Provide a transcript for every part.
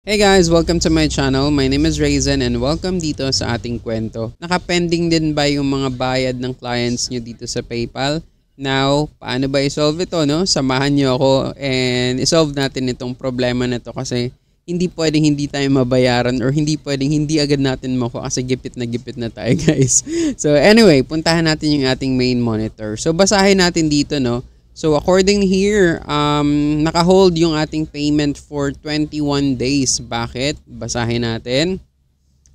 Hey guys! Welcome to my channel. My name is Raizen and welcome dito sa ating kwento. Nakapending din ba yung mga bayad ng clients nyo dito sa PayPal? Now, paano ba i-solve ito, no? Samahan nyo ako and i-solve natin itong problema na to kasi hindi pwedeng hindi tayo mabayaran or hindi pwedeng hindi agad natin makuha kasi gipit na tayo guys. So anyway, puntahan natin yung ating main monitor. So basahin natin dito, no? So according here, naka-hold yung ating payment for 21 days. Bakit? Basahin natin.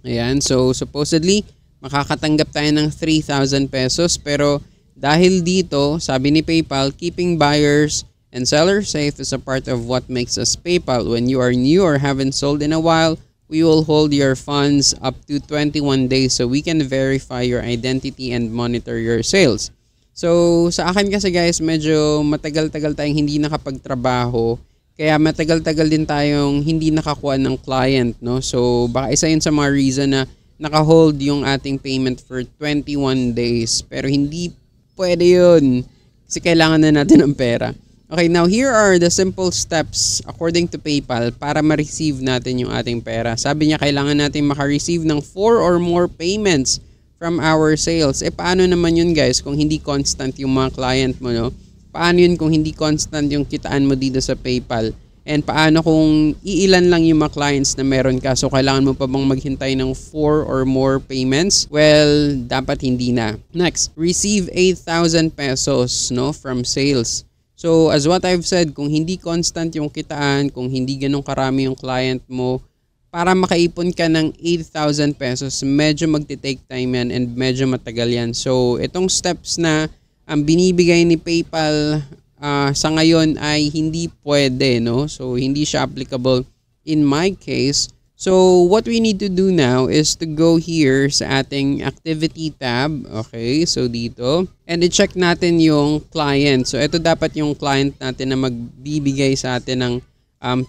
Ayan, so supposedly makakatanggap tayo ng 3,000 pesos pero dahil dito, sabi ni PayPal, keeping buyers and sellers safe is a part of what makes us PayPal. When you are new or haven't sold in a while, we will hold your funds up to 21 days so we can verify your identity and monitor your sales. So, sa akin kasi guys, medyo matagal-tagal tayong hindi nakapagtrabaho. Kaya matagal-tagal din tayong hindi nakakuha ng client, no? So, baka isa yun sa mga reason na naka-hold yung ating payment for 21 days. Pero hindi pwede yun. Kasi kailangan na natin ng pera. Okay, now here are the simple steps according to PayPal para ma-receive natin yung ating pera. Sabi niya kailangan natin maka-receive ng 4 or more payments from our sales. Paano naman yun guys kung hindi constant yung mga client mo, no? Paano yun kung hindi constant yung kitaan mo dito sa PayPal? And paano kung iilan lang yung mga clients na meron ka? So kailangan mo pa bang maghintay ng 4 or more payments? Well, dapat hindi na. Next, receive 8,000 pesos, no, from sales. So as what I've said, kung hindi constant yung kitaan, kung hindi ganun karami yung client mo, para makaipon ka ng 8,000 pesos, medyo magti-take time yan and medyo matagal yan. So, itong steps na ang binibigay ni PayPal sa ngayon ay hindi pwede, no? So, hindi siya applicable in my case. So, what we need to do now is to go here sa ating activity tab. Okay, so dito. And i-check natin yung client. So, ito dapat yung client natin na magbibigay sa atin ng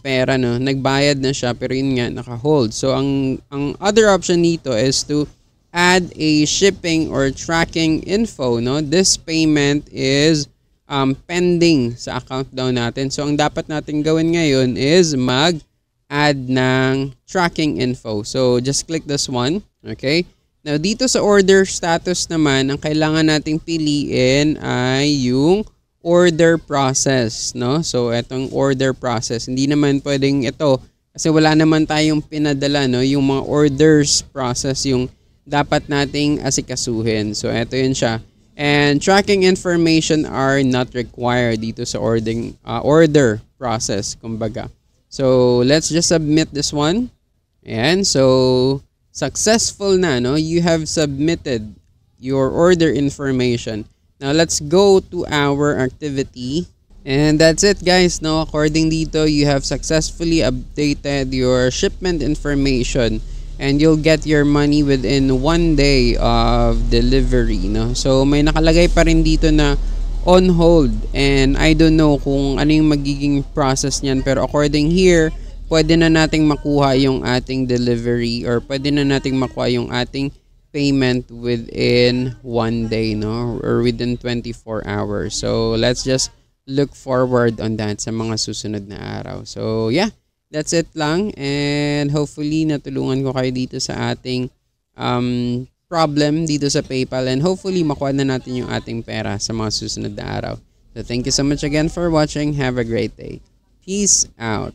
pera, no? Nagbayad na siya pero yun nga naka-hold. So ang other option dito is to add a shipping or tracking info, no? This payment is pending sa account daw natin. So ang dapat natin gawin ngayon is mag-add ng tracking info. So just click this one, okay? Now dito sa order status naman, ang kailangan nating piliin ay yung order process, no? So etong order process, hindi naman pwedeng ito kasi wala naman tayong pinadala, no? Yung mga orders process yung dapat nating asikasuhin. So eto yun siya. And tracking information are not required dito sa order process, kumbaga. So let's just submit this one. Ayan, so successful na, no? You have submitted your order information. Now, let's go to our activity. And that's it guys. Now, according dito, you have successfully updated your shipment information and you'll get your money within 1 day of delivery, no? So, may nakalagay pa rin dito na on hold and I don't know kung ano yung magiging process niyan pero according here, pwede na nating makuha yung ating delivery or pwede na nating makuha yung ating payment within 1 day, no, or within 24 hours. So let's just look forward on that sa mga susunod na araw. So yeah, that's it lang and hopefully natulungan ko kayo dito sa ating problem dito sa PayPal and hopefully makuha na natin yung ating pera sa mga susunod na araw. So thank you so much again for watching. Have a great day. Peace out.